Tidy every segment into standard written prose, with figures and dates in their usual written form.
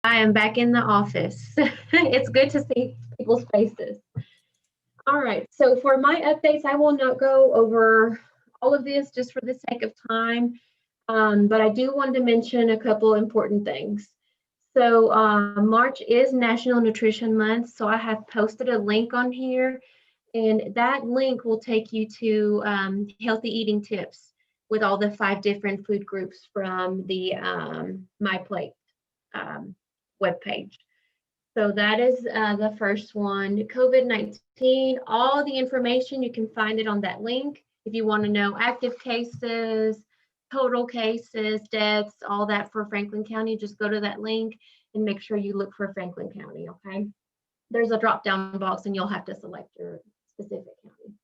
I am back in the office. It's good to see people's faces. All right, so for my updates, I will not go over all of this just for the sake of time, but I do want to mention a couple important things. So March is National Nutrition Month, so I have posted a link on here, and that link will take you to healthy eating tips with all the 5 different food groups from the My Plate um, webpage. So that is the first one. COVID-19, all the information, you can find it on that link. If you want to know active cases, total cases, deaths, all that for Franklin County, just go to that link and make sure you look for Franklin County, okay? There's a drop-down box and you'll have to select your specific county.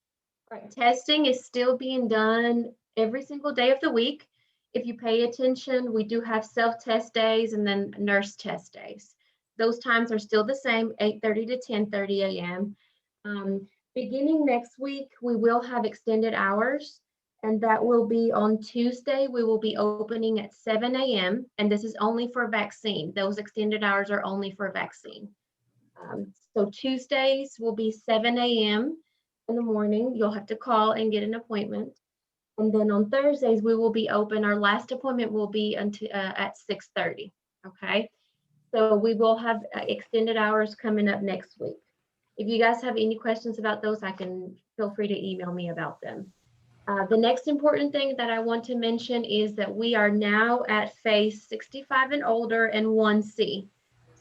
All right, testing is still being done every single day of the week. If you pay attention, we do have self-test days and then nurse test days. Those times are still the same, 8:30 to 10:30 a.m. Beginning next week, we will have extended hours, and that will be on Tuesday. We will be opening at 7 a.m., and this is only for vaccine. Those extended hours are only for vaccine. So Tuesdays will be 7 a.m. in the morning. You'll have to call and get an appointment. And then on Thursdays, we will be open. Our last appointment will be until at 6:30. Okay. So we will have extended hours coming up next week. If you guys have any questions about those, I can feel free to email me about them. The next important thing that I want to mention is that we are now at phase 65 and older and 1C.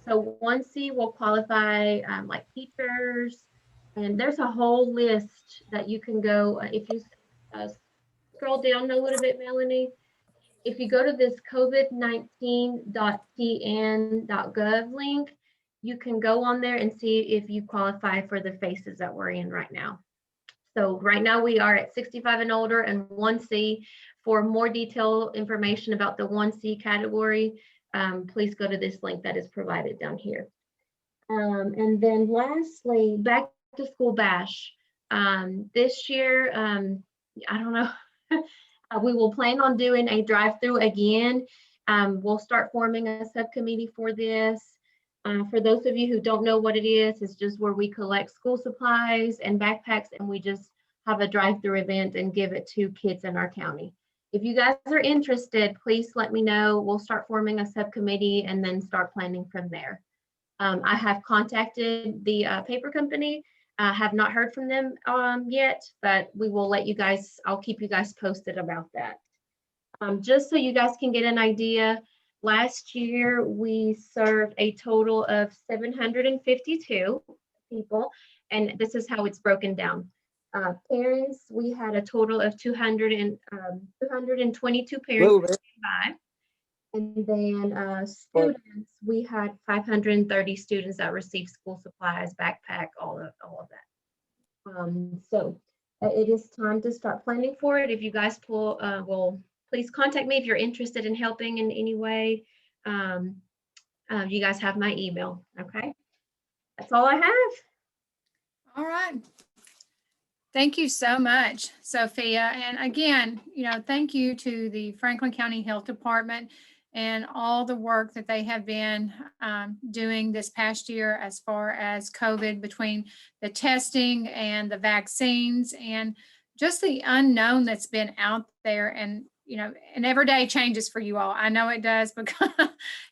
So 1C will qualify like teachers, and there's a whole list that you can go. If you uh, scroll down a little bit, Melanie, if you go to this covid19.tn.gov link, you can go on there and see if you qualify for the phases that we're in right now. So right now we are at 65 and older and 1C. For more detailed information about the 1C category, please go to this link that is provided down here. And then lastly, back to school bash. This year, I don't know, we will plan on doing a drive-through again. We'll start forming a subcommittee for this. For those of you who don't know what it is, it's just where we collect school supplies and backpacks and we just have a drive-through event and give it to kids in our county. If you guys are interested, please let me know. We'll start forming a subcommittee and then start planning from there. I have contacted the paper company. I have not heard from them yet, but we will let you guys, I'll keep you guys posted about that. Just so you guys can get an idea, last year we served a total of 752 people, and this is how it's broken down. Parents, we had a total of 222 parents by. And then students, we had 530 students that received school supplies, backpack, all of that. So it is time to start planning for it. If you guys will please contact me if you're interested in helping in any way. You guys have my email. Okay, that's all I have. All right. Thank you so much, Sophia. And again, thank you to the Franklin County Health Department and all the work that they have been doing this past year as far as COVID, between the testing and the vaccines and just the unknown that's been out there. And, and every day changes for you all. I know it does, because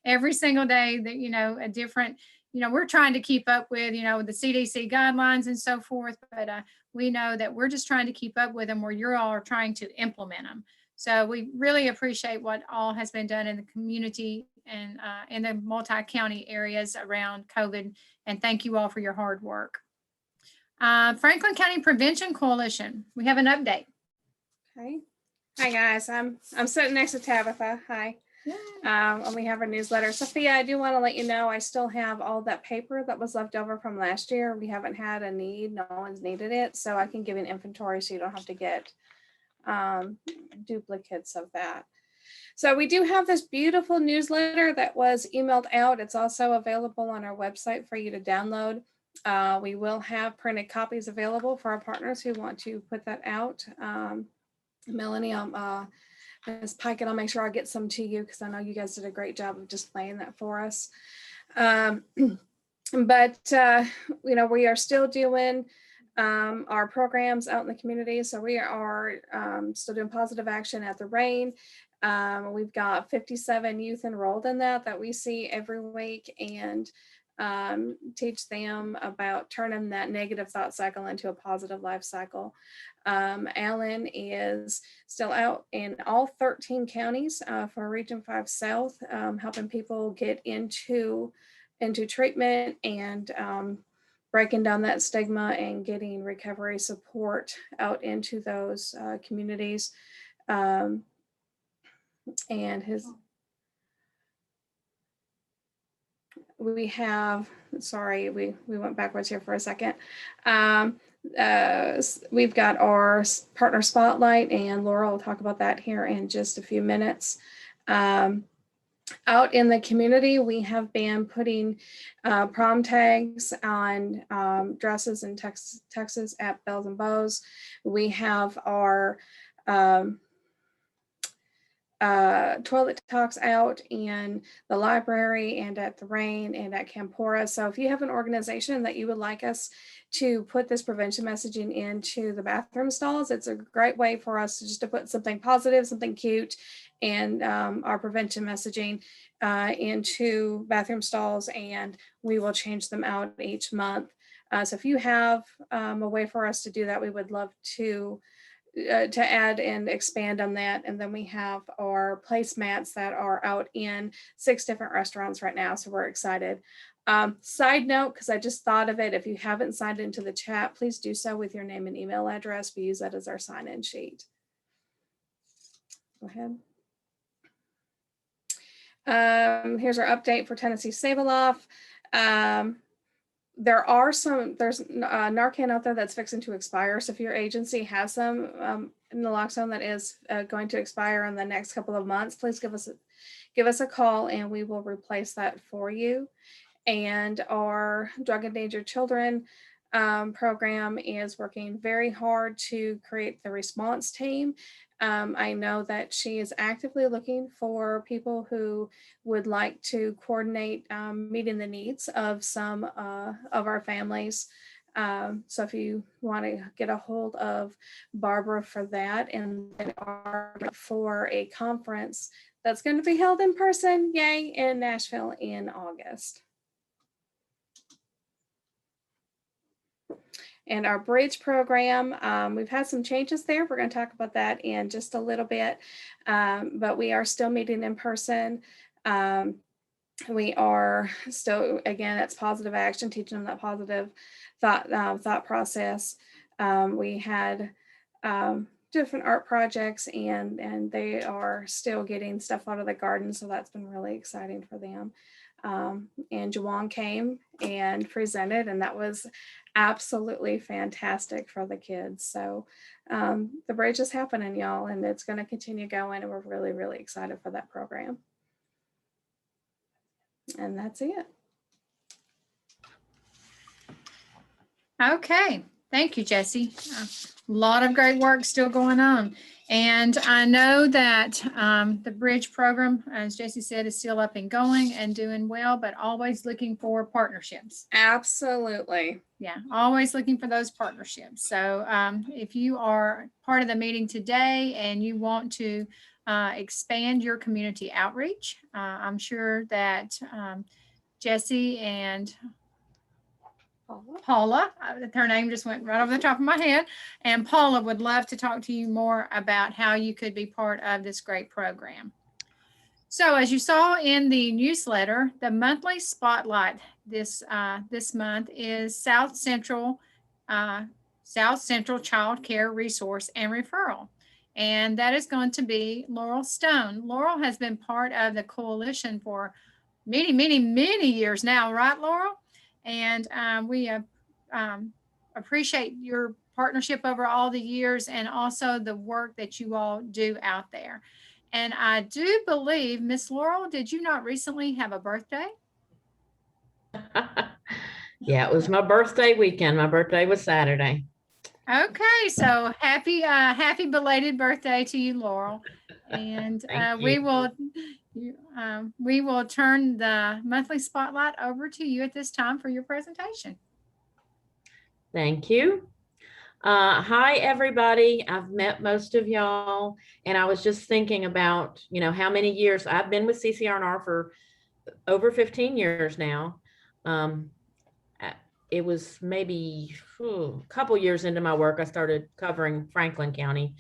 every single day that, a different, we're trying to keep up with, with the CDC guidelines and so forth, but we know that we're just trying to keep up with them where you all are trying to implement them. So we really appreciate what all has been done in the community and in the multi-county areas around COVID. And thank you all for your hard work. Franklin County Prevention Coalition, we have an update. Okay. Hi guys, I'm sitting next to Tabitha. Hi. And we have our newsletter. Sophia, I do want to let you know I still have all that paper that was left over from last year. We haven't had a need, no one's needed it, so I can give you an inventory so you don't have to get duplicates of that. So we do have this beautiful newsletter that was emailed out. It's also available on our website for you to download. We will have printed copies available for our partners who want to put that out. Melanie, Ms. Pike, and I'll make sure I get some to you because I know you guys did a great job of displaying that for us. But we are still doing our programs out in the community. So we are still doing positive action at the Rain. We've got 57 youth enrolled in that we see every week, and teach them about turning that negative thought cycle into a positive life cycle. Alan is still out in all 13 counties for Region 5 South, helping people get into treatment and breaking down that stigma and getting recovery support out into those communities. And we have, sorry, we went backwards here for a second. We've got our partner spotlight, and Laura will talk about that here in just a few minutes. Out in the community, we have been putting prom tags on dresses in Texas at Bells and Bows. We have our toilet talks out in the library and at the Rain and at Campora. So if you have an organization that you would like us to put this prevention messaging into the bathroom stalls, it's a great way for us to put something positive, something cute, and our prevention messaging into bathroom stalls, and we will change them out each month. So if you have a way for us to do that, we would love to add and expand on that. And then we have our placemats that are out in 6 different restaurants right now. So we're excited. Side note, because I just thought of it, if you haven't signed into the chat, please do so with your name and email address. We use that as our sign-in sheet. Go ahead. Here's our update for Tennessee Save-A-Loft. There's Narcan out there that's fixing to expire. So if your agency has some naloxone that is going to expire in the next couple of months, please give us a call and we will replace that for you. And our Drug Endangered Children program is working very hard to create the response team. I know that she is actively looking for people who would like to coordinate meeting the needs of some of our families. So if you want to get a hold of Barbara for that, and for a conference that's going to be held in person, yay, in Nashville in August. And our bridge program, we've had some changes there. We're going to talk about that in just a little bit, but we are still meeting in person. We are still, again, it's positive action, teaching them that positive thought process. We had different art projects, and they are still getting stuff out of the garden, so that's been really exciting for them. And Juwan came and presented, and that was absolutely fantastic for the kids. So the bridge is happening, y'all, and it's going to continue going, and we're really, really excited for that program. And that's it. Okay, thank you, Jessie. A lot of great work still going on. And I know that the bridge program, as Jessie said, is still up and going and doing well, but always looking for partnerships. Absolutely. Yeah, always looking for those partnerships. So if you are part of the meeting today and you want to expand your community outreach, I'm sure that Jessie and Paula, her name just went right over the top of my head, and Paula would love to talk to you more about how you could be part of this great program. So as you saw in the newsletter, the monthly spotlight this month is South Central Child Care Resource and Referral. And that is going to be Laurel Stone. Laurel has been part of the coalition for many, many, many years now, right, Laurel? And we appreciate your partnership over all the years, and also the work that you all do out there. And I do believe, Miss Laurel, did you not recently have a birthday? Yeah, it was my birthday weekend. My birthday was Saturday. Okay, so happy belated birthday to you, Laurel. And Thank we will turn the monthly spotlight over to you at this time for your presentation. Thank you. Hi, everybody. I've met most of y'all, and I was just thinking about, how many years I've been with CCR&R for over 15 years now. It was maybe a couple years into my work, I started covering Franklin County,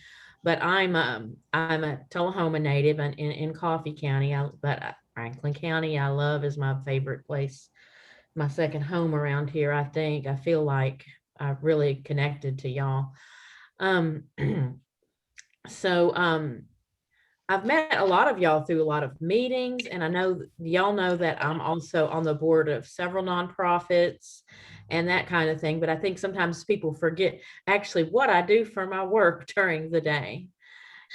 but I'm a Tullahoma native and in Coffee County. But Franklin County, I love, is my favorite place, my second home around here. I think I feel like I've really connected to y'all. So I've met a lot of y'all through a lot of meetings, and I know y'all know that I'm also on the board of several nonprofits and that kind of thing. But I think sometimes people forget actually what I do for my work during the day.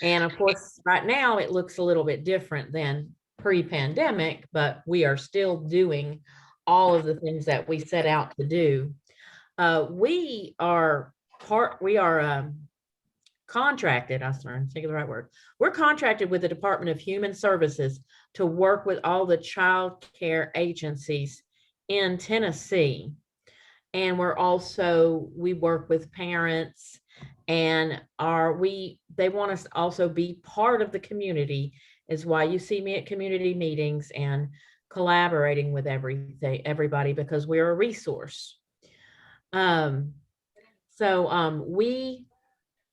And of course, right now it looks a little bit different than pre-pandemic, but we are still doing all of the things that we set out to do. We are contracted, I was trying to think of the right word. We're contracted with the Department of Human Services to work with all the child care agencies in Tennessee. And we work with parents, and they want us to also be part of the community, is why you see me at community meetings and collaborating with everybody, because we're a resource. We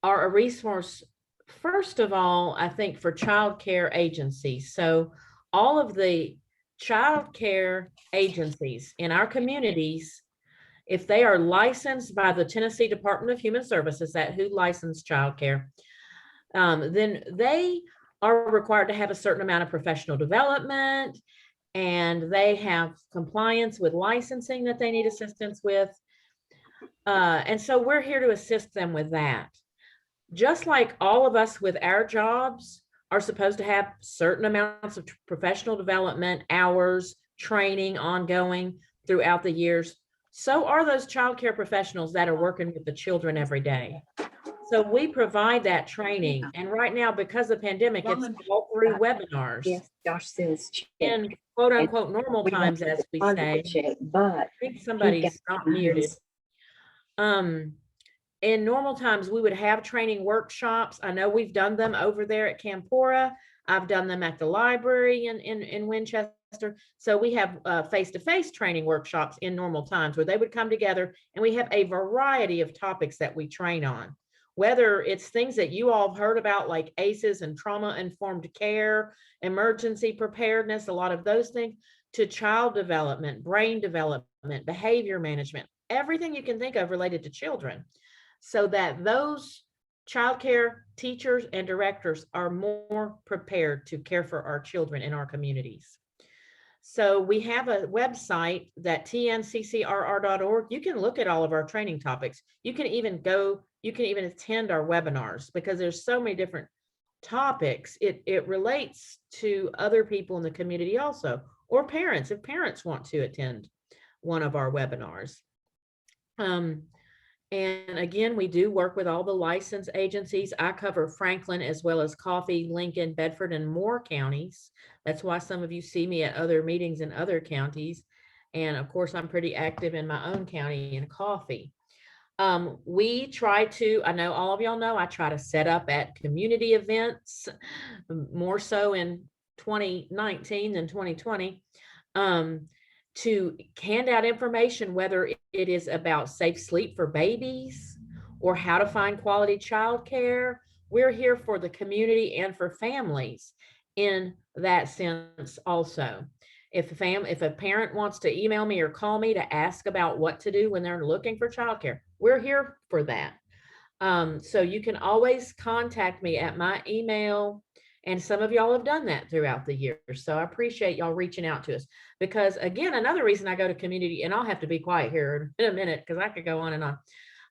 are a resource, first of all, I think, for child care agencies. So all of the child care agencies in our communities, if they are licensed by the Tennessee Department of Human Services, who license child care, then they are required to have a certain amount of professional development, and they have compliance with licensing that they need assistance with. And so we're here to assist them with that. Just like all of us with our jobs are supposed to have certain amounts of professional development, hours, training ongoing throughout the years, so are those child care professionals that are working with the children every day. So we provide that training. And right now, because of the pandemic, it's all through webinars. Yes, Josh says check. In quote unquote normal times, as we say. Check, but I think somebody's not muted. In normal times, we would have training workshops. I know we've done them over there at Campora. I've done them at the library in Winchester. So we have face-to-face training workshops in normal times where they would come together, and we have a variety of topics that we train on, whether it's things that you all have heard about, like ACEs and trauma-informed care, emergency preparedness, a lot of those things, to child development, brain development, behavior management, everything you can think of related to children, so that those child care teachers and directors are more prepared to care for our children in our communities. So we have a website, that tnccrr.org. You can look at all of our training topics. You can even attend our webinars, because there's so many different topics. It relates to other people in the community also, or parents, if parents want to attend one of our webinars. And again, we do work with all the licensed agencies. I cover Franklin as well as Coffee, Lincoln, Bedford, and Moore counties. That's why some of you see me at other meetings in other counties. And of course, I'm pretty active in my own county in Coffee. We try to, I know all of y'all know, I try to set up at community events, more so in 2019 than 2020. To hand out information, whether it is about safe sleep for babies or how to find quality childcare. We're here for the community and for families in that sense also. If a parent wants to email me or call me to ask about what to do when they're looking for childcare, we're here for that. So you can always contact me at my email. And some of y'all have done that throughout the years. So I appreciate y'all reaching out to us, because again, another reason I go to community, and I'll have to be quiet here in a minute because I could go on and on.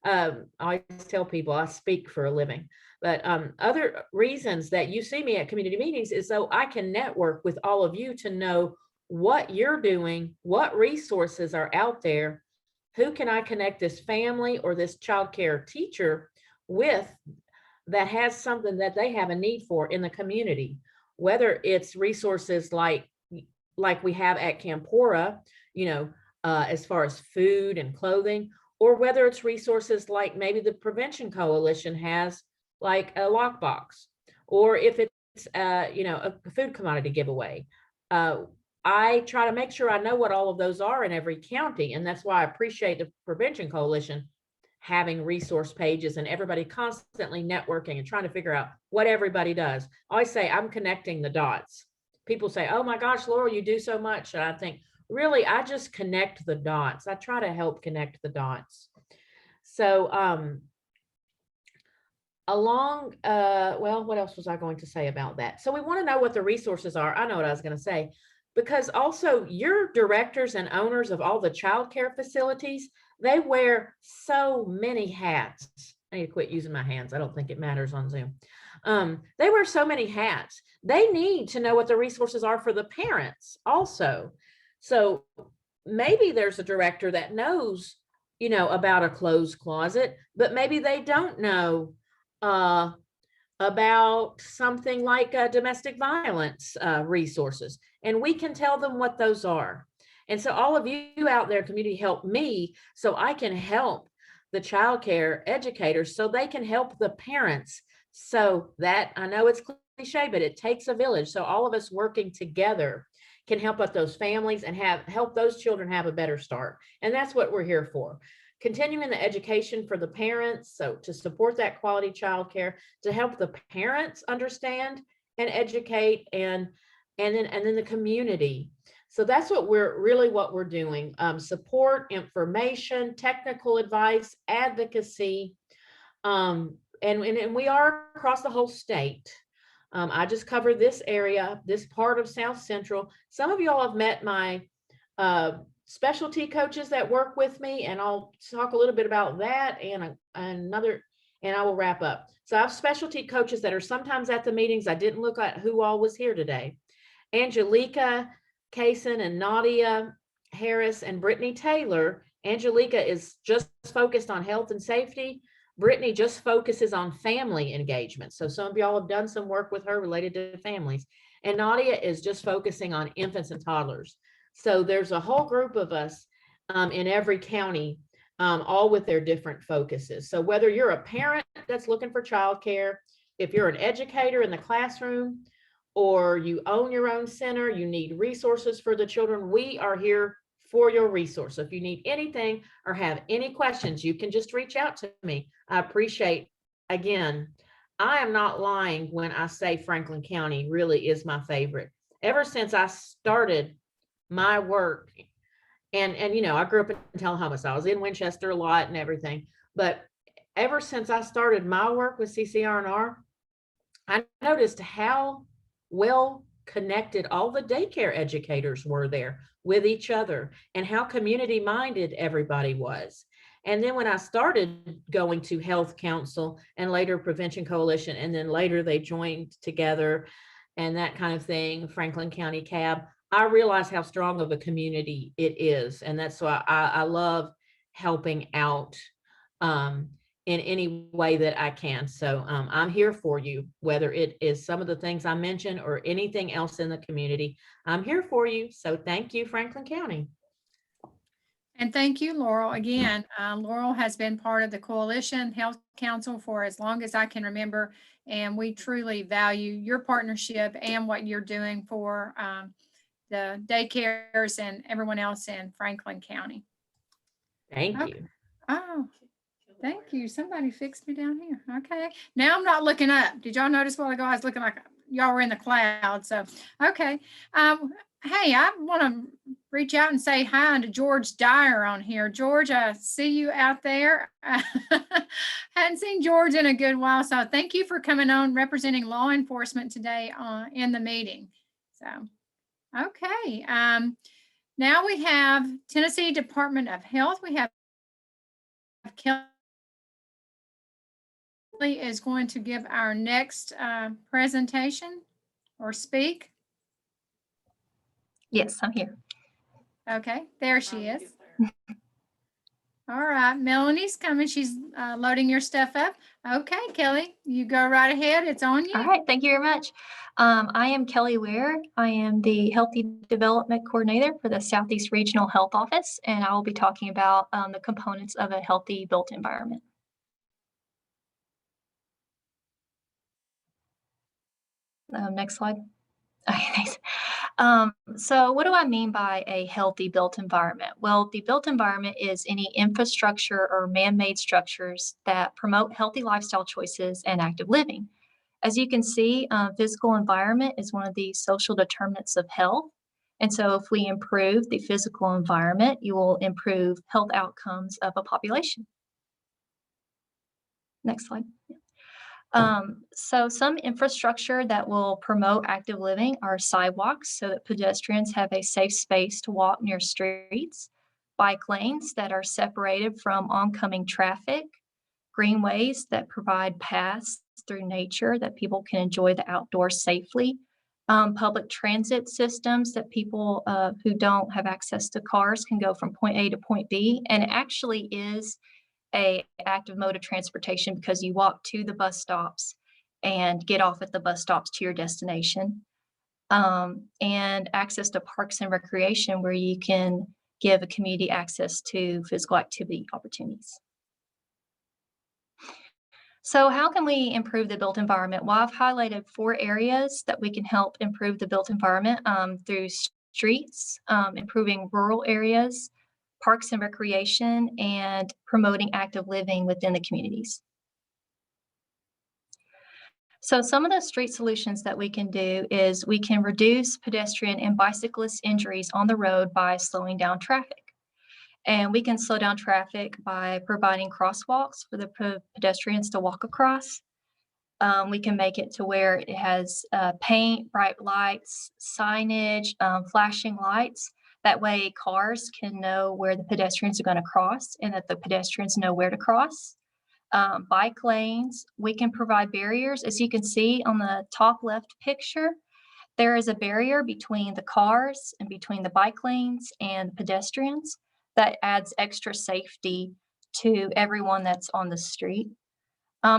I always tell people I speak for a living, but other reasons that you see me at community meetings is so I can network with all of you to know what you're doing, what resources are out there, who can I connect this family or this childcare teacher with that has something that they have a need for in the community, whether it's resources like we have at Campora, as far as food and clothing, or whether it's resources like maybe the Prevention Coalition has, like a lockbox, or if it's a food commodity giveaway. I try to make sure I know what all of those are in every county, and that's why I appreciate the Prevention Coalition having resource pages and everybody constantly networking and trying to figure out what everybody does. I always say I'm connecting the dots. People say, oh my gosh, Laurel, you do so much. And I think, really, I just connect the dots. I try to help connect the dots. So what else was I going to say about that? So we want to know what the resources are. I know what I was going to say, because also your directors and owners of all the childcare facilities, they wear so many hats. I need to quit using my hands. I don't think it matters on Zoom. They wear so many hats. They need to know what the resources are for the parents also. So maybe there's a director that knows, about a clothes closet, but maybe they don't know about something like domestic violence resources, and we can tell them what those are. And so all of you out there, community, help me so I can help the childcare educators so they can help the parents. So that, I know it's cliche, but it takes a village. So all of us working together can help out those families and help those children have a better start. And that's what we're here for. Continuing the education for the parents, so to support that quality childcare, to help the parents understand and educate, and then the community. So that's what we're doing. Support, information, technical advice, advocacy, and we are across the whole state. I just covered this area, this part of South Central. Some of y'all have met my specialty coaches that work with me, and I'll talk a little bit about that and I will wrap up. So I have specialty coaches that are sometimes at the meetings. I didn't look at who all was here today. Angelica Kaysen and Nadia Harris and Brittany Taylor. Angelica is just focused on health and safety. Brittany just focuses on family engagement. So some of y'all have done some work with her related to families. And Nadia is just focusing on infants and toddlers. So there's a whole group of us in every county, all with their different focuses. So whether you're a parent that's looking for childcare, if you're an educator in the classroom, or you own your own center, you need resources for the children, we are here for your resource. So if you need anything or have any questions, you can just reach out to me. I appreciate, again, I am not lying when I say Franklin County really is my favorite. Ever since I started my work, and I grew up in Tullahoma, so I was in Winchester a lot and everything, but ever since I started my work with CCR&R, I noticed how well connected all the daycare educators were there with each other, and how community minded everybody was. And then when I started going to Health Council and later Prevention Coalition, and then later they joined together and that kind of thing, Franklin County CAB, I realized how strong of a community it is. And that's why I love helping out in any way that I can. So I'm here for you, whether it is some of the things I mentioned or anything else in the community. I'm here for you. So thank you, Franklin County. And thank you, Laurel. Again, Laurel has been part of the Coalition Health Council for as long as I can remember, and we truly value your partnership and what you're doing for the daycares and everyone else in Franklin County. Thank Okay. you. Oh, thank you. Somebody fixed me down here. Okay. Now I'm not looking up. Did y'all notice while ago I was looking like y'all were in the cloud? So, okay. Hey, I want to reach out and say hi to George Dyer on here. George, I see you out there. Hadn't seen George in a good while. So thank you for coming on representing law enforcement today in the meeting. So, okay. Now we have Tennessee Department of Health. We have Kelly is going to give our next presentation or speak. Yes, I'm here. Okay, there she is. All right, Melanie's coming. She's loading your stuff up. Okay, Kelly, you go right ahead. It's on you. All right, thank you very much. I am Kelly Ware. I am the Healthy Development Coordinator for the Southeast Regional Health Office, and I will be talking about the components of a healthy built environment. Next slide. Okay, thanks. So what do I mean by a healthy built environment? Well, the built environment is any infrastructure or man-made structures that promote healthy lifestyle choices and active living. As you can see, physical environment is one of the social determinants of health. And so if we improve the physical environment, you will improve health outcomes of a population. Next slide. So some infrastructure that will promote active living are sidewalks so that pedestrians have a safe space to walk near streets, bike lanes that are separated from oncoming traffic, greenways that provide paths through nature that people can enjoy the outdoors safely, public transit systems that people who don't have access to cars can go from point A to point B, and it actually is a active mode of transportation because you walk to the bus stops and get off at the bus stops to your destination. And access to parks and recreation where you can give a community access to physical activity opportunities. So how can we improve the built environment? Well, I've highlighted 4 areas that we can help improve the built environment through streets, improving rural areas, parks and recreation, and promoting active living within the communities. So some of the street solutions that we can do is we can reduce pedestrian and bicyclist injuries on the road by slowing down traffic. And we can slow down traffic by providing crosswalks for the pedestrians to walk across. We can make it to where it has paint, bright lights, signage, flashing lights. That way cars can know where the pedestrians are going to cross and that the pedestrians know where to cross. Bike lanes, we can provide barriers. As you can see on the top left picture, there is a barrier between the cars and between the bike lanes and pedestrians that adds extra safety to everyone that's on the street.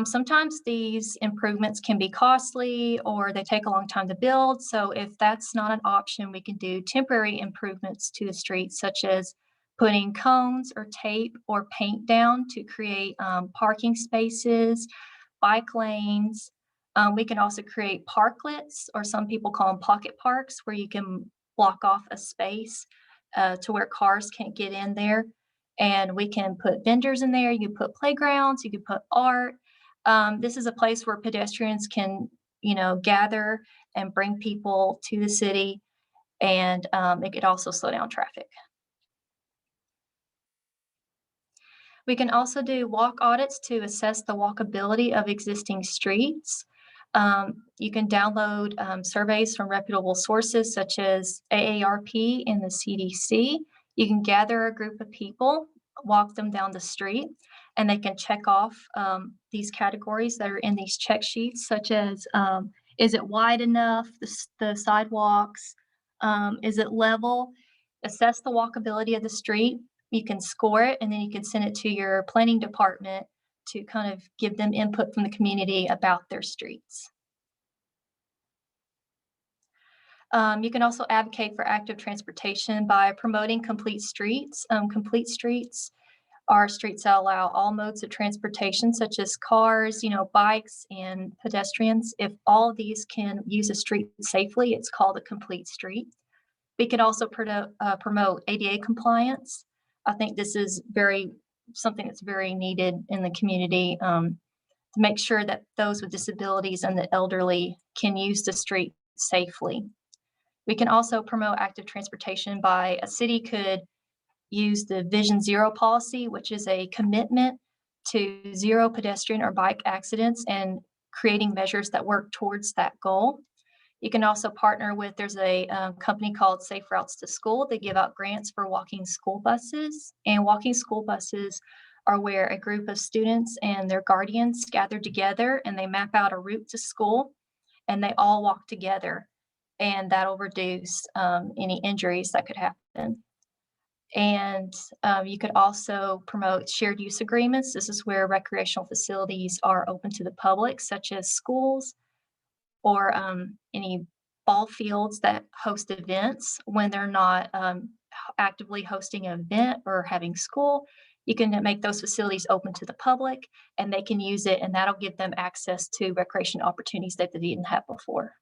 Sometimes these improvements can be costly or they take a long time to build. So if that's not an option, we can do temporary improvements to the streets, such as putting cones or tape or paint down to create parking spaces, bike lanes. We can also create parklets, or some people call them pocket parks, where you can block off a space to where cars can't get in there. And we can put vendors in there. You put playgrounds, you can put art. This is a place where pedestrians can, gather and bring people to the city, and it could also slow down traffic. We can also do walk audits to assess the walkability of existing streets. You can download surveys from reputable sources such as AARP and the CDC. You can gather a group of people, walk them down the street, and they can check off these categories that are in these check sheets, such as is it wide enough, the sidewalks, is it level, assess the walkability of the street. You can score it, and then you can send it to your planning department to kind of give them input from the community about their streets. You can also advocate for active transportation by promoting complete streets. Complete streets are streets that allow all modes of transportation, such as cars, bikes and pedestrians. If all of these can use a street safely, it's called a complete street. We could also promote ADA compliance. I think this is something that's very needed in the community to make sure that those with disabilities and the elderly can use the street safely. We can also promote active transportation by a city could use the Vision Zero policy, which is a commitment to zero pedestrian or bike accidents and creating measures that work towards that goal. You can also partner with, there's a company called Safe Routes to School. They give out grants for walking school buses, and walking school buses are where a group of students and their guardians gather together and they map out a route to school and they all walk together, and that'll reduce any injuries that could happen. And you could also promote shared use agreements. This is where recreational facilities are open to the public, such as schools or any ball fields that host events. When they're not actively hosting an event or having school, you can make those facilities open to the public and they can use it, and that'll give them access to recreation opportunities that they didn't have before.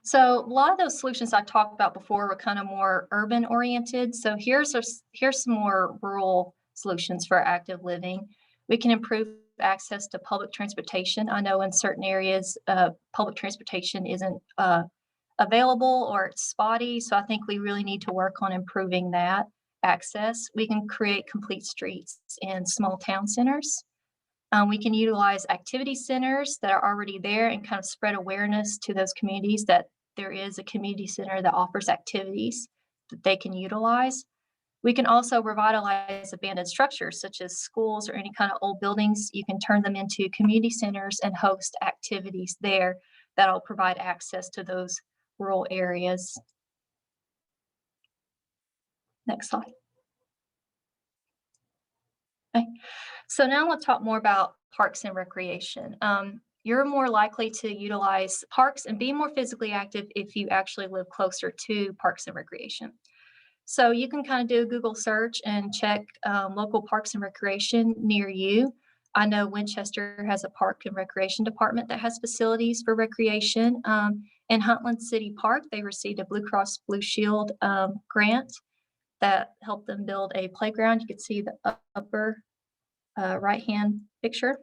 So a lot of those solutions I talked about before were kind of more urban oriented. So here's some more rural solutions for active living. We can improve access to public transportation. I know in certain areas, public transportation isn't available or it's spotty. So I think we really need to work on improving that access. We can create complete streets in small town centers. We can utilize activity centers that are already there and kind of spread awareness to those communities that there is a community center that offers activities that they can utilize. We can also revitalize abandoned structures such as schools or any kind of old buildings. You can turn them into community centers and host activities there that'll provide access to those rural areas. Next slide. Okay. So now let's talk more about parks and recreation. You're more likely to utilize parks and be more physically active if you actually live closer to parks and recreation. So you can kind of do a Google search and check local parks and recreation near you. I know Winchester has a park and recreation department that has facilities for recreation. In Huntland City Park, they received a Blue Cross Blue Shield grant that helped them build a playground. You can see the upper right-hand picture.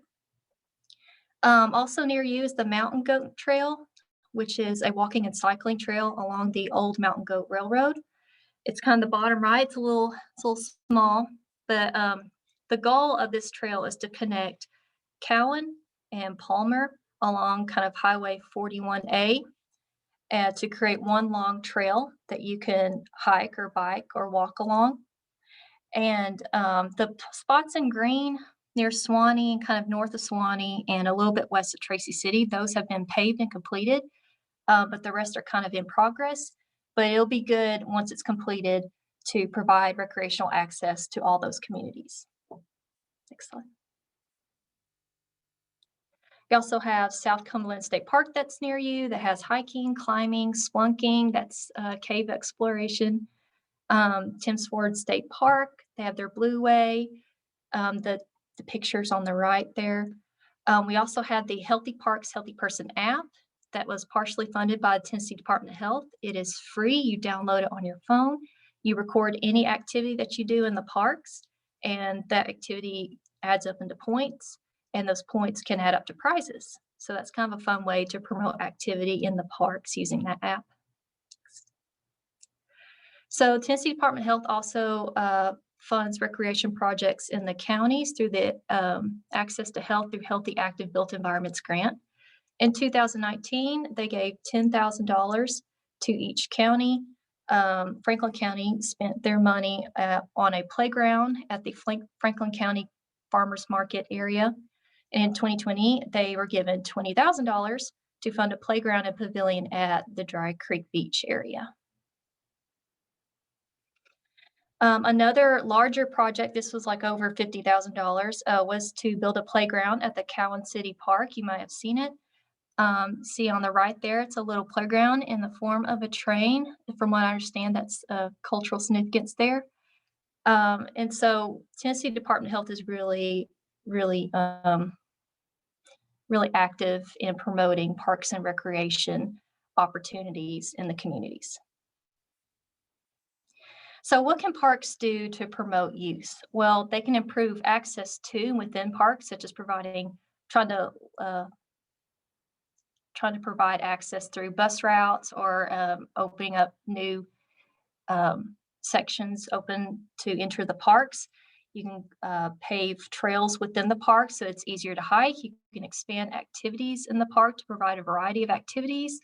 Also near you is the Mountain Goat Trail, which is a walking and cycling trail along the old Mountain Goat Railroad. It's kind of the bottom right. It's a little small, but the goal of this trail is to connect Cowan and Palmer along kind of Highway 41A and to create one long trail that you can hike or bike or walk along. And the spots in green near Suwanee, kind of north of Suwanee and a little bit west of Tracy City, those have been paved and completed, but the rest are kind of in progress. But it'll be good once it's completed to provide recreational access to all those communities. Next slide. We also have South Cumberland State Park that's near you that has hiking, climbing, splunking, that's cave exploration. Timms Ford State Park, they have their Blue Way, the pictures on the right there. We also had the Healthy Parks, Healthy Person app that was partially funded by the Tennessee Department of Health. It is free. You download it on your phone. You record any activity that you do in the parks, and that activity adds up into points, and those points can add up to prizes. So that's kind of a fun way to promote activity in the parks using that app. So Tennessee Department of Health also funds recreation projects in the counties through the Access to Health through Healthy Active Built Environments grant. In 2019, they gave $10,000 to each county. Franklin County spent their money on a playground at the Franklin County Farmers Market area. And in 2020, they were given $20,000 to fund a playground and pavilion at the Dry Creek Beach area. Another larger project, this was like over $50,000, was to build a playground at the Cowan City Park. You might have seen it. See on the right there, it's a little playground in the form of a train. From what I understand, that's cultural significance there. And so Tennessee Department of Health is really active in promoting parks and recreation opportunities in the communities. So what can parks do to promote use? Well, they can improve access to within parks, such as trying to provide access through bus routes or opening up new sections open to enter the parks. You can pave trails within the park so it's easier to hike. You can expand activities in the park to provide a variety of activities.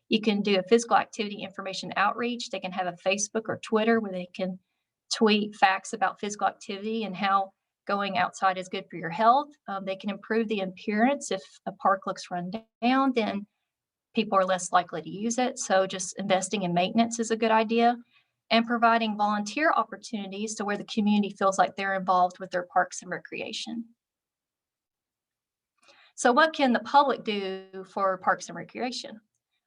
You can do a physical activity information outreach. They can have a Facebook or Twitter where they can tweet facts about physical activity and how going outside is good for your health. They can improve the appearance. If a park looks run down, then people are less likely to use it. So just investing in maintenance is a good idea, and providing volunteer opportunities to where the community feels like they're involved with their parks and recreation. So what can the public do for parks and recreation?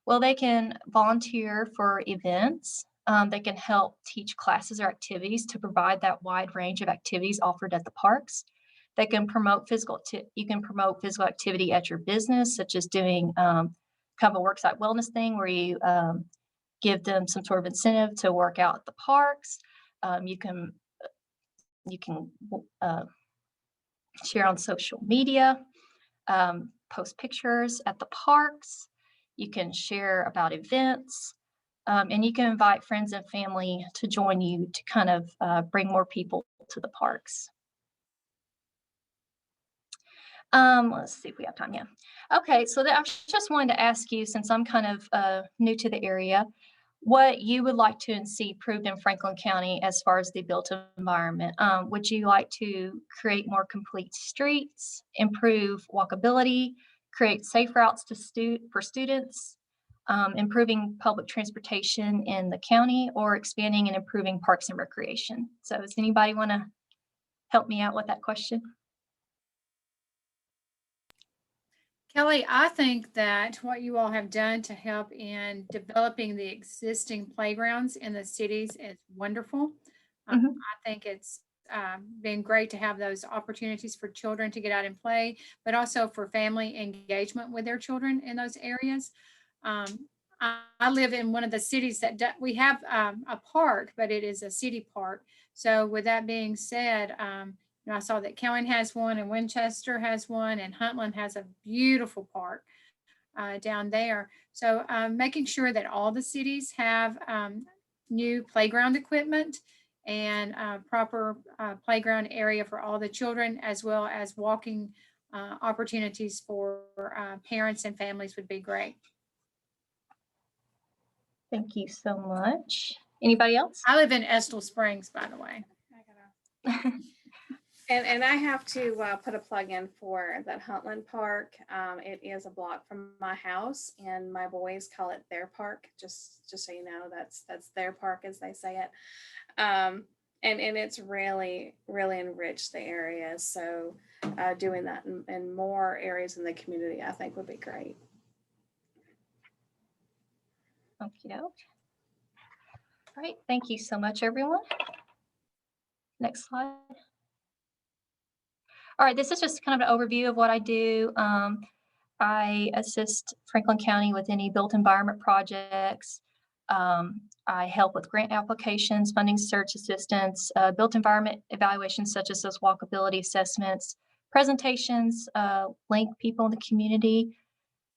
Well, they can volunteer for events. They can help teach classes or activities to provide that wide range of activities offered at the parks. They can promote you can promote physical activity at your business, such as doing kind of a worksite wellness thing where you give them some sort of incentive to work out at the parks. You can share on social media, post pictures at the parks. You can share about events, and you can invite friends and family to join you to kind of bring more people to the parks. Let's see if we have time. Yeah. Okay, so I just wanted to ask you, since I'm kind of new to the area, what you would like to see improved in Franklin County as far as the built environment. Would you like to create more complete streets, improve walkability, create safe routes for students, improving public transportation in the county, or expanding and improving parks and recreation? So does anybody want to help me out with that question? Kelly, I think that what you all have done to help in developing the existing playgrounds in the cities is wonderful. I think it's been great to have those opportunities for children to get out and play, but also for family engagement with their children in those areas. I live in one of the cities that we have a park, but it is a city park. So with that being said, I saw that Cowan has one, and Winchester has one, and Huntland has a beautiful park down there. So making sure that all the cities have new playground equipment and proper playground area for all the children, as well as walking opportunities for parents and families would be great. Thank you so much. Anybody else? I live in Estill Springs, by the way. And I have to put a plug in for that Huntland Park. It is a block from my house, and my boys call it their park. Just so you know, that's their park, as they say it. And it's really enriched the area. So doing that in more areas in the community, I think would be great. Okay. All right. Thank you so much, everyone. Next slide. All right, this is just kind of an overview of what I do. I assist Franklin County with any built environment projects. I help with grant applications, funding search assistance, built environment evaluations such as those walkability assessments, presentations, link people in the community.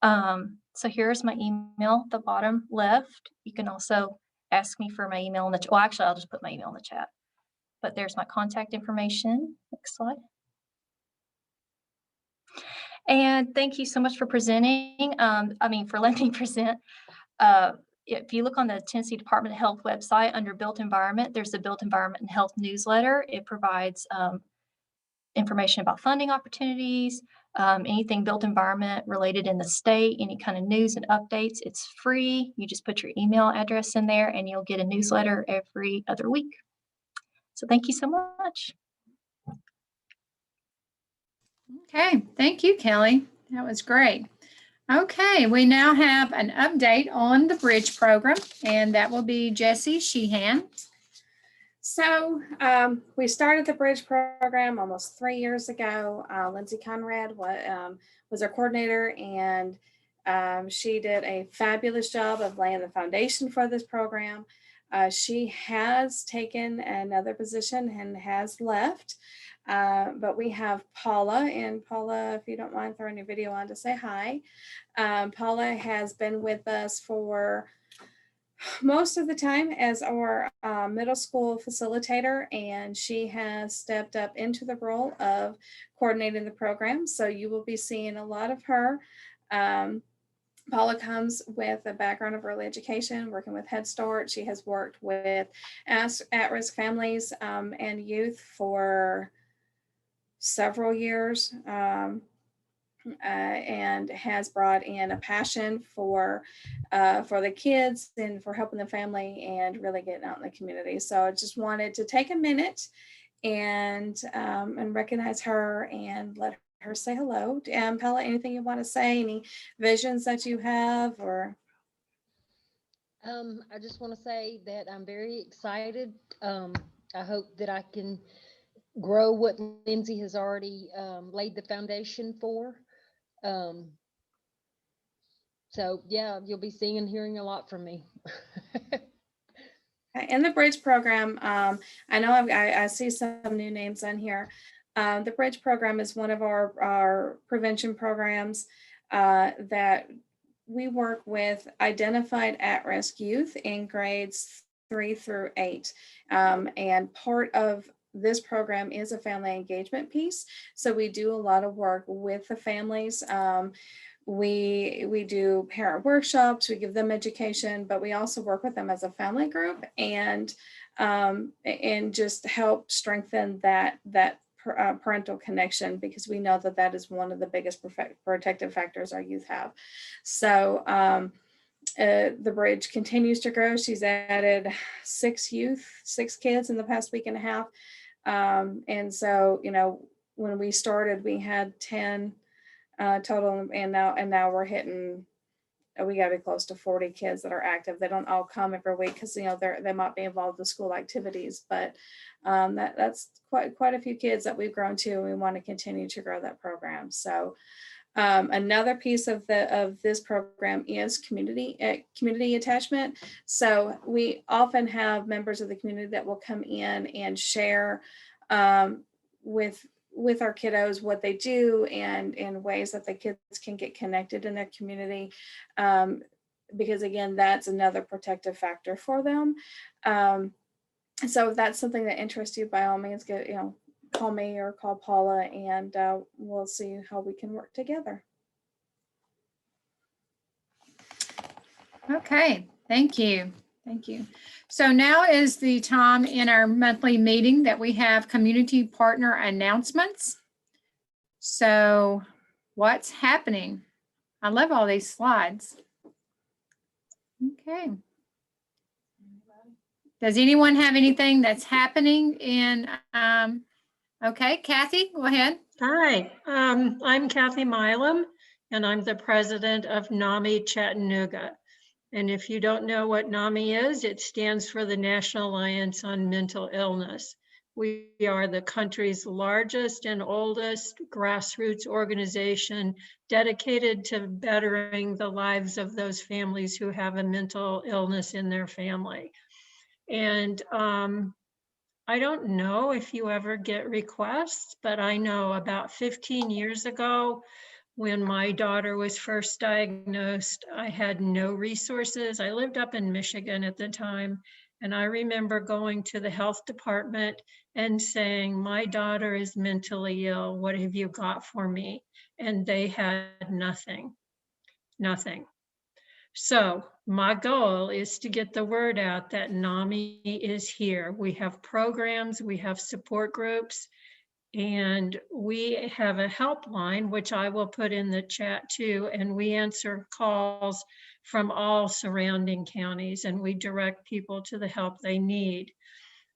So here's my email at the bottom left. You can also ask me for my email in the chat. Well, actually, I'll just put my email in the chat. But there's my contact information. Next slide. And thank you so much for presenting. For letting me present. If you look on the Tennessee Department of Health website under Built Environment, there's the Built Environment and Health newsletter. It provides information about funding opportunities, anything built environment related in the state, any kind of news and updates. It's free. You just put your email address in there and you'll get a newsletter every other week. So thank you so much. Okay, thank you, Kelly. That was great. Okay, we now have an update on the Bridge program, and that will be Jessie Sheehan. So we started the Bridge program almost 3 years ago. Lindsay Conrad was our coordinator, and she did a fabulous job of laying the foundation for this program. She has taken another position and has left, but we have Paula, and Paula, if you don't mind throwing your video on to say hi. Paula has been with us for most of the time as our middle school facilitator, and she has stepped up into the role of coordinating the program. So you will be seeing a lot of her. Paula comes with a background of early education, working with Head Start. She has worked with at-risk families and youth for several years. and has brought in a passion for the kids and for helping the family and really getting out in the community. So I just wanted to take a minute and recognize her and let her say hello. Pella, anything you want to say? Any visions that you have, or? I just want to say that I'm very excited. I hope that I can grow what Lindsay has already laid the foundation for. So yeah, you'll be seeing and hearing a lot from me. In the Bridge program, I know I see some new names on here. The Bridge program is one of our prevention programs that we work with identified at-risk youth in grades 3 through 8. And part of this program is a family engagement piece. So we do a lot of work with the families. We do parent workshops, we give them education, but we also work with them as a family group and just help strengthen that parental connection, because we know that that is one of the biggest protective factors our youth have. So the Bridge continues to grow. She's added 6 kids in the past week and a half. And so, when we started, we had 10 total, and now we're hitting, we got to be close to 40 kids that are active. They don't all come every week because they might be involved in school activities, but that's quite a few kids that we've grown to, and we want to continue to grow that program. So another piece of this program is community attachment. So we often have members of the community that will come in and share with our kiddos what they do and ways that the kids can get connected in their community, because again, that's another protective factor for them. So if that's something that interests you, by all means, call me or call Paula, and we'll see how we can work together. Okay, thank you. Thank you. So now is the time in our monthly meeting that we have community partner announcements. So what's happening? I love all these slides. Okay. Does anyone have anything that's happening in, okay, Kathy, go ahead. Hi, I'm Kathy Milam, and I'm the president of NAMI Chattanooga. And if you don't know what NAMI is, it stands for the National Alliance on Mental Illness. We are the country's largest and oldest grassroots organization dedicated to bettering the lives of those families who have a mental illness in their family. And I don't know if you ever get requests, but I know about 15 years ago, when my daughter was first diagnosed, I had no resources. I lived up in Michigan at the time, and I remember going to the health department and saying, my daughter is mentally ill. What have you got for me? And they had nothing. So my goal is to get the word out that NAMI is here. We have programs, we have support groups, and we have a helpline, which I will put in the chat too, and we answer calls from all surrounding counties, and we direct people to the help they need.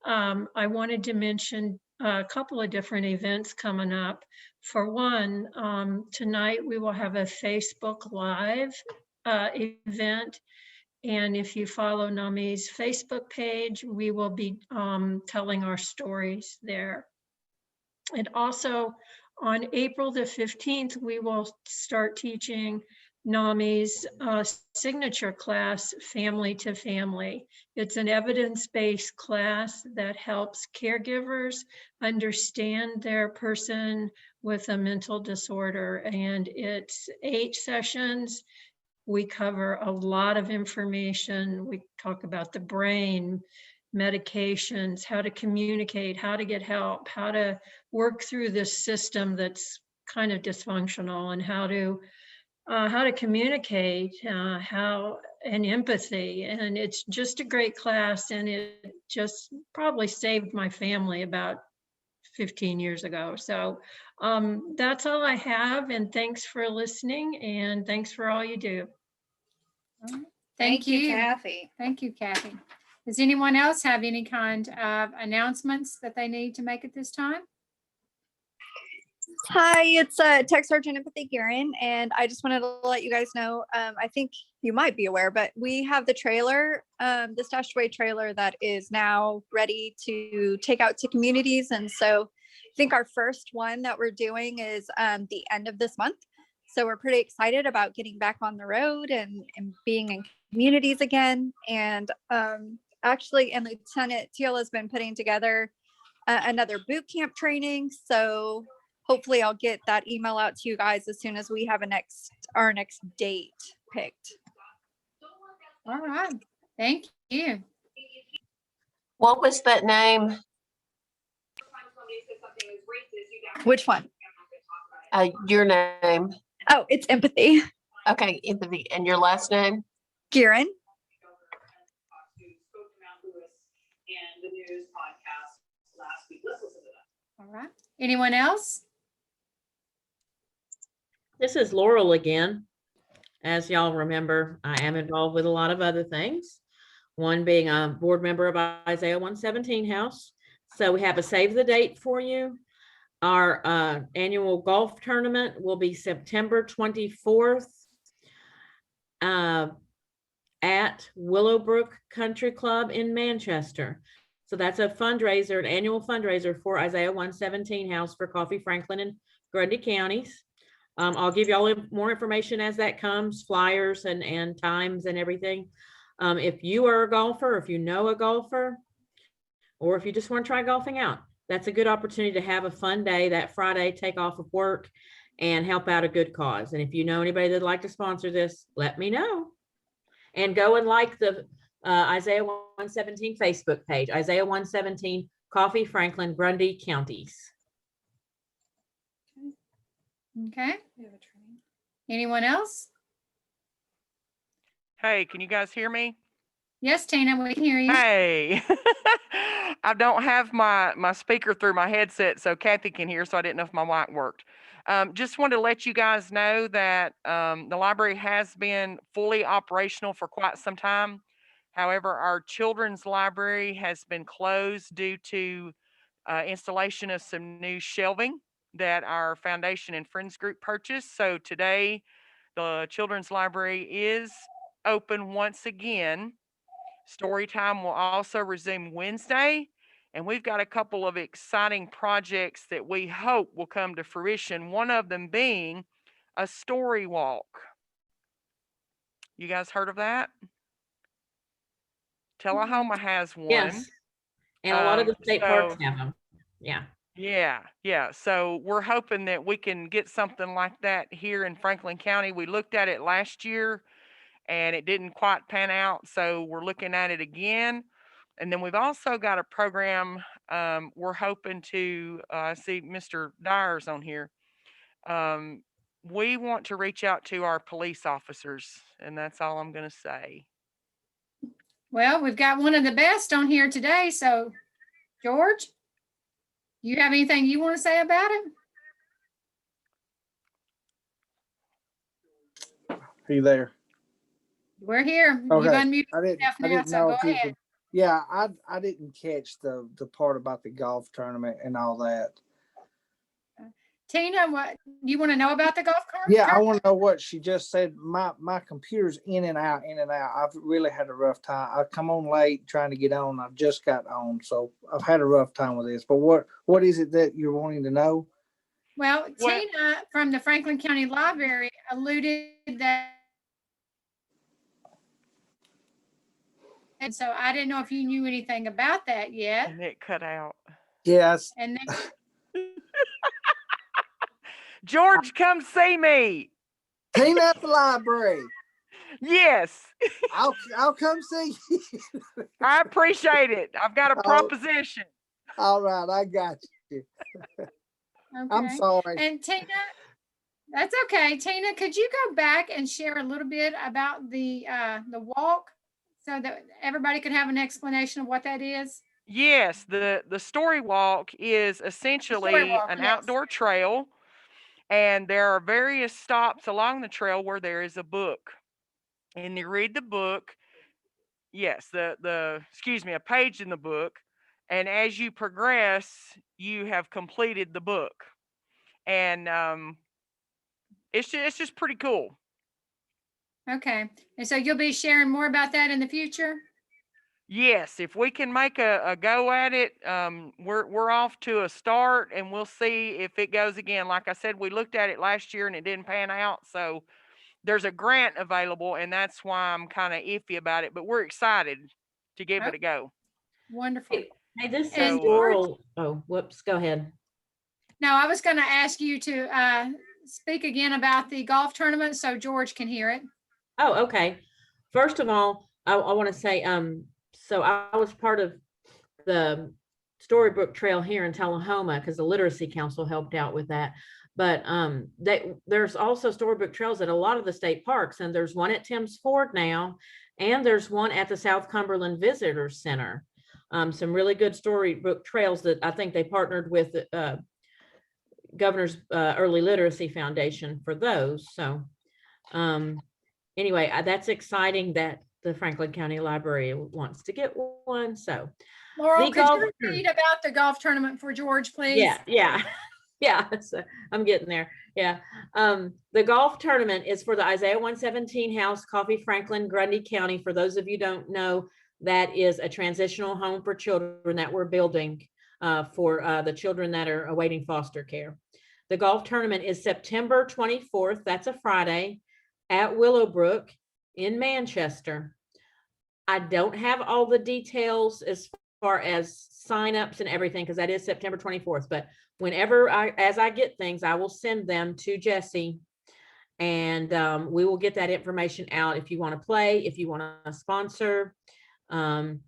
I wanted to mention a couple of different events coming up. For one, tonight we will have a Facebook Live event. And if you follow NAMI's Facebook page, we will be telling our stories there. And also on April the 15th, we will start teaching NAMI's signature class, Family to Family. It's an evidence-based class that helps caregivers understand their person with a mental disorder. And it's 8 sessions. We cover a lot of information. We talk about the brain, medications, how to communicate, how to get help, how to work through this system that's kind of dysfunctional, and how to communicate, and empathy. And it's just a great class, and it just probably saved my family about 15 years ago. So that's all I have. And thanks for listening, and thanks for all you do. Thank you. Kathy. Thank you, Kathy. Does anyone else have any kind of announcements that they need to make at this time? Hi, it's Tech Sergeant Empathy Guerin, and I just wanted to let you guys know, I think you might be aware, but we have the trailer, the Stashed Away trailer that is now ready to take out to communities. And so I think our first one that we're doing is the end of this month. So we're pretty excited about getting back on the road and being in communities again. And actually, and Lieutenant Teal has been putting together another boot camp training. So hopefully I'll get that email out to you guys as soon as we have our next date picked. All right. Thank you. What was that name? Which one? Your name. Oh, it's Empathy. Okay, Empathy. And your last name? Guerin. All right. Anyone else? This is Laurel again. As y'all remember, I am involved with a lot of other things. One being a board member of Isaiah 117 House. So we have a save the date for you. Our annual golf tournament will be September 24th at Willowbrook Country Club in Manchester. So that's a fundraiser, an annual fundraiser for Isaiah 117 House for Coffee, Franklin, and Grundy counties. I'll give you all more information as that comes, flyers and times and everything. If you are a golfer, if you know a golfer, or if you just want to try golfing out, that's a good opportunity to have a fun day that Friday, take off of work and help out a good cause. And if you know anybody that'd like to sponsor this, let me know. And go and like the Isaiah 117 Facebook page, Isaiah 117 Coffee, Franklin, Grundy counties. Okay. Anyone else? Hey, can you guys hear me? Yes, Tina, we can hear you. Hey, I don't have my speaker through my headset, so Kathy can hear, so I didn't know if my mic worked. Just wanted to let you guys know that the library has been fully operational for quite some time. However, our children's library has been closed due to installation of some new shelving that our foundation and friends group purchased. So today, the children's library is open once again. Story time will also resume Wednesday, and we've got a couple of exciting projects that we hope will come to fruition, one of them being a story walk. You guys heard of that? Tullahoma has one. Yes. And a lot of the state parks have them. Yeah. Yeah. So we're hoping that we can get something like that here in Franklin County. We looked at it last year and it didn't quite pan out. So we're looking at it again. And then we've also got a program we're hoping to see Mr. Dyer's on here. We want to reach out to our police officers, and that's all I'm going to say. Well, we've got one of the best on here today. So, George, you have anything you want to say about it? Are you there? We're here. Okay. You've unmuted I didn't yourself now, so know go if you ahead. could. Yeah, I didn't catch the part about the golf tournament and all that. Tina, what you want to know about the golf cart? Yeah, I want to know what she just said. My computer's in and out. I've really had a rough time. I come on late trying to get on. I've just got on, so I've had a rough time with this. But what is it that you're wanting to know? Well, Tina from the Franklin County Library alluded that. And so I didn't know if you knew anything about that yet. And it cut out. Yes. And then George, come see me. Tina at the library. Yes. I'll come see you. I appreciate it. I've got a proposition. All right, I got you. okay. I'm sorry. And Tina, that's okay. Tina, could you go back and share a little bit about the walk so that everybody could have an explanation of what that is? Yes, the story walk is essentially walk, an yes. outdoor trail, and there are various stops along the trail where there is a book. And you read the book, yes, excuse me, a page in the book, and as you progress, you have completed the book. And it's just pretty cool. Okay. And so you'll be sharing more about that in the future? Yes, if we can make a go at it, we're off to a start, and we'll see if it goes again. Like I said, we looked at it last year and it didn't pan out, so there's a grant available, and that's why I'm kind of iffy about it. But we're excited to give it a go. Wonderful. Hey, this And says George- Laurel. Oh, whoops. Go ahead. No, I was going to ask you to speak again about the golf tournament so George can hear it. Oh, okay. First of all, I want to say, so I was part of the Storybook Trail here in Tullahoma because the Literacy Council helped out with that. But there's also Storybook Trails at a lot of the state parks, and there's one at Timms Ford now, and there's one at the South Cumberland Visitor Center. Some really good storybook trails that I think they partnered with Governor's Early Literacy Foundation for those. So anyway, that's exciting that the Franklin County Library wants to get one. So Laurel, The could golf you read about the golf tournament for George, please? yeah. So I'm getting there. Yeah. The golf tournament is for the Isaiah 117 House, Coffee, Franklin, Grundy County. For those of you who don't know, that is a transitional home for children that we're building for the children that are awaiting foster care. The golf tournament is September 24th. That's a Friday at Willowbrook in Manchester. I don't have all the details as far as signups and everything, because that is September 24th. But whenever as I get things, I will send them to Jesse, and we will get that information out if you want to play, if you want to sponsor, and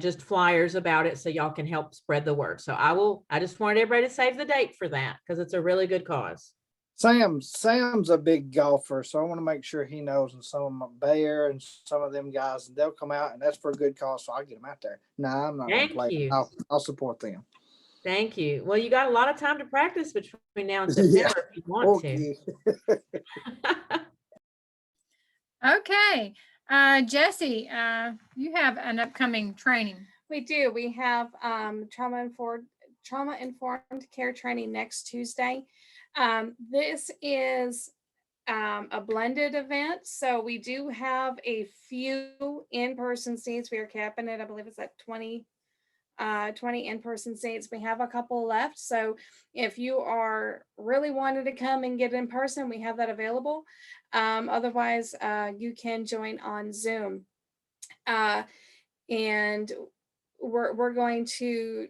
just flyers about it so y'all can help spread the word. So I just wanted everybody to save the date for that because it's a really good cause. Sam's a big golfer, so I want to make sure he knows, and some of my Bear and some of them guys, and they'll come out, and that's for a good cause, so I'll get them out there. No, I'm not going to Thank play. you. I'll support them. Thank you. Well, you got a lot of time to practice between now and September if you want to. Okay. Jesse, you have an upcoming training. We do. We have trauma-informed care training next Tuesday. This is a blended event. So we do have a few in-person seats. We are capping it, I believe it's at 20 in-person seats. We have a couple left. So if you are really wanting to come and get in person, we have that available. Otherwise, you can join on Zoom. And we're going to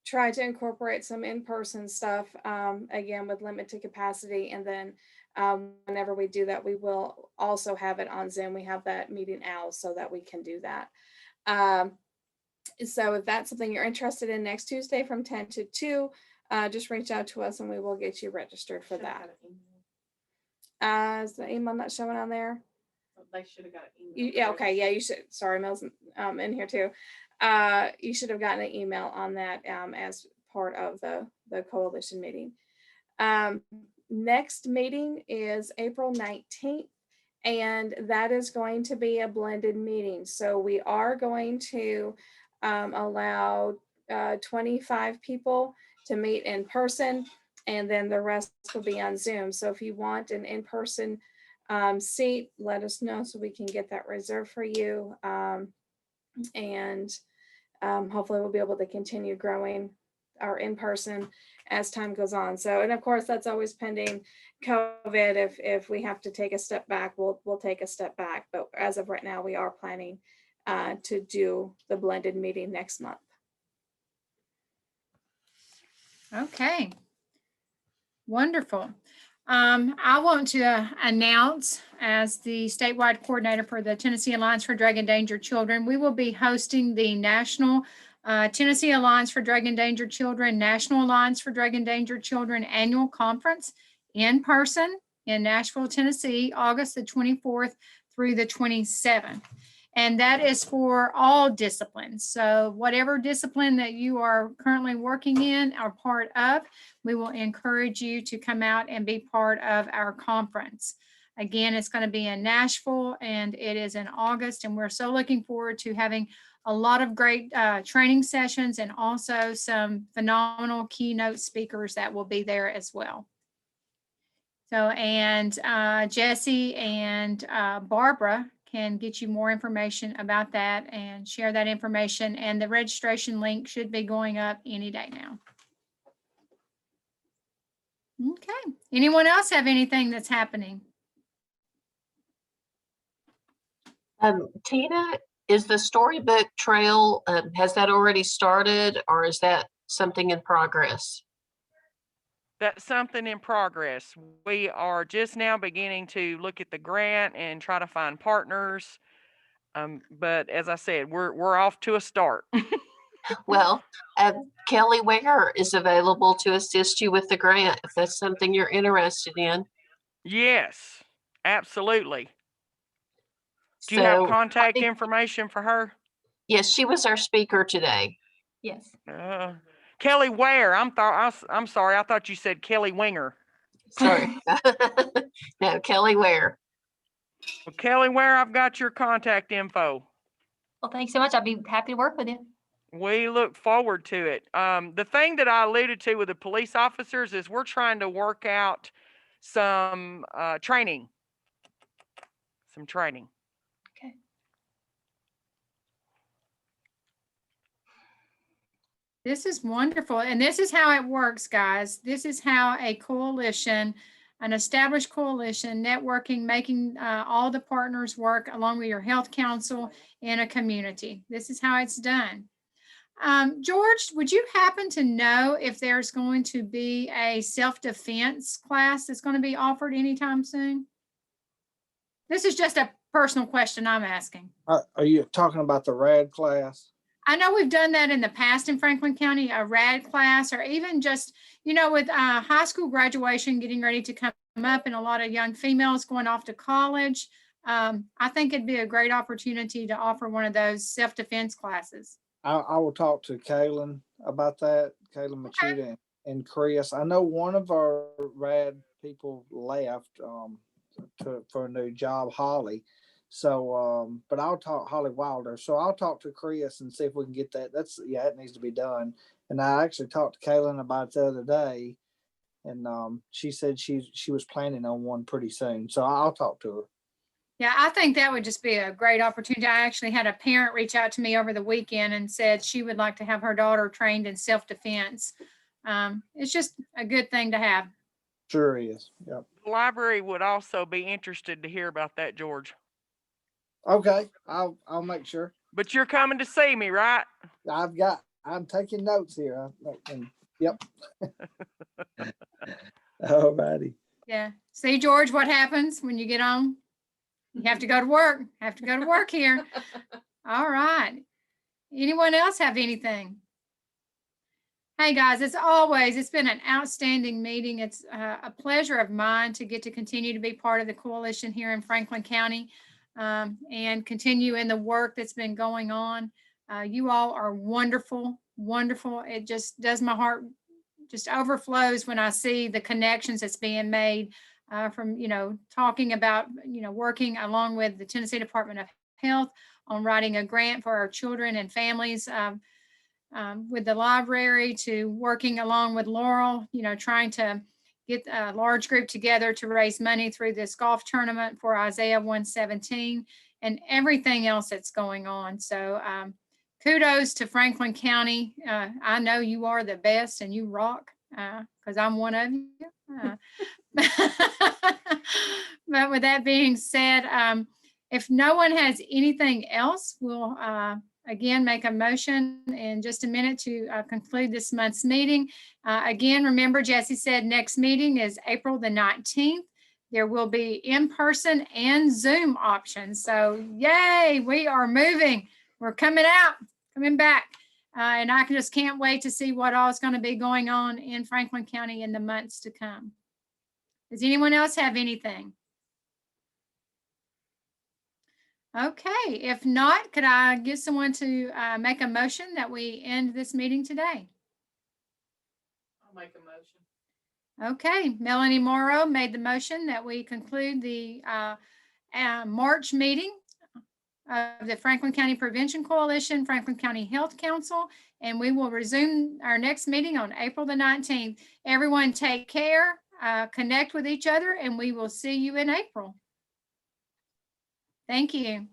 try to incorporate some in-person stuff, again, with limited capacity. And then whenever we do that, we will also have it on Zoom. We have that meeting out so that we can do that. So if that's something you're interested in next Tuesday from 10 to 2, just reach out to us and we will get you registered for that. Is the email not showing on there? They should have got an email. Yeah, okay, yeah, you should. Sorry, Mel's in here too. You should have gotten an email on that as part of the coalition meeting. Next meeting is April 19th, and that is going to be a blended meeting. So we are going to allow 25 people to meet in person, and then the rest will be on Zoom. So if you want an in-person seat, let us know so we can get that reserved for you. And hopefully we'll be able to continue growing our in-person as time goes on. So, and of course, that's always pending COVID. If we have to take a step back, we'll take a step back. But as of right now, we are planning to do the blended meeting next month. Okay. Wonderful. I want to announce, as the statewide coordinator for the Tennessee Alliance for Drug Endangered Children, we will be hosting the National Tennessee Alliance for Drug Endangered Children, National Alliance for Drug Endangered Children Annual Conference in person in Nashville, Tennessee, August the 24th through the 27th. And that is for all disciplines. So whatever discipline that you are currently working in or part of, we will encourage you to come out and be part of our conference. Again, it's going to be in Nashville and it is in August. And we're so looking forward to having a lot of great training sessions and also some phenomenal keynote speakers that will be there as well. So, and Jesse and Barbara can get you more information about that and share that information. And the registration link should be going up any day now. Okay. Anyone else have anything that's happening? Tina, is the storybook trail, has that already started or is that something in progress? That's something in progress. We are just now beginning to look at the grant and try to find partners. But as I said, we're off to a start. Well, Kelly Ware is available to assist you with the grant if that's something you're interested in. Yes, absolutely. Do you have So, contact information for her? yes, she was our speaker today. Yes. Kelly Ware. I'm sorry. I thought you said Kelly Winger. Sorry. No, Kelly Ware. Well, Kelly Ware, I've got your contact info. Well, thanks so much. I'd be happy to work with you. We look forward to it. The thing that I alluded to with the police officers is we're trying to work out some training. Okay. This is wonderful. And this is how it works, guys. This is how a coalition, an established coalition, networking, making all the partners work along with your health council in a community. This is how it's done. George, would you happen to know if there's going to be a self-defense class that's going to be offered anytime soon? This is just a personal question I'm asking. Are you talking about the RAD class? I know we've done that in the past in Franklin County, a RAD class, or even just, you know, with high school graduation getting ready to come up and a lot of young females going off to college. I think it'd be a great opportunity to offer one of those self-defense classes. I will talk to Kaylin about that, Kaylin Machida and Chris. I know one of our RAD people left for a new job, Holly. So, but I'll talk Holly Wilder. So I'll talk to Chris and see if we can get that. It needs to be done. And I actually talked to Kaylin about it the other day, and she said she was planning on one pretty soon. So I'll talk to her. Yeah, I think that would just be a great opportunity. I actually had a parent reach out to me over the weekend and said she would like to have her daughter trained in self-defense. It's just a good thing to have. Sure is. Yep. The library would also be interested to hear about that, George. Okay, I'll make sure. But you're coming to see me, right? I'm taking notes here. Yep. All righty. Yeah. See, George, what happens when you get on? You have to go to work. Here. All right. Anyone else have anything? Hey guys, as always, it's been an outstanding meeting. It's a pleasure of mine to get to continue to be part of the coalition here in Franklin County and continue in the work that's been going on. You all are wonderful, wonderful. It just does my heart just overflows when I see the connections that's being made from, talking about, working along with the Tennessee Department of Health on writing a grant for our children and families with the library, to working along with Laurel, trying to get a large group together to raise money through this golf tournament for Isaiah 117 and everything else that's going on. So kudos to Franklin County. I know you are the best and you rock because I'm one of you. But with that being said, if no one has anything else, we'll again make a motion in just a minute to conclude this month's meeting. Again, remember, Jesse said next meeting is April the 19th. There will be in-person and Zoom options. So yay, we are moving. We're coming back. And I just can't wait to see what all is going to be going on in Franklin County in the months to come. Does anyone else have anything? Okay, if not, could I get someone to make a motion that we end this meeting today? I'll make a motion. Okay, Melanie Morrow made the motion that we conclude the March meeting of the Franklin County Prevention Coalition, Franklin County Health Council, and we will resume our next meeting on April the 19th. Everyone take care, connect with each other, and we will see you in April. Thank you.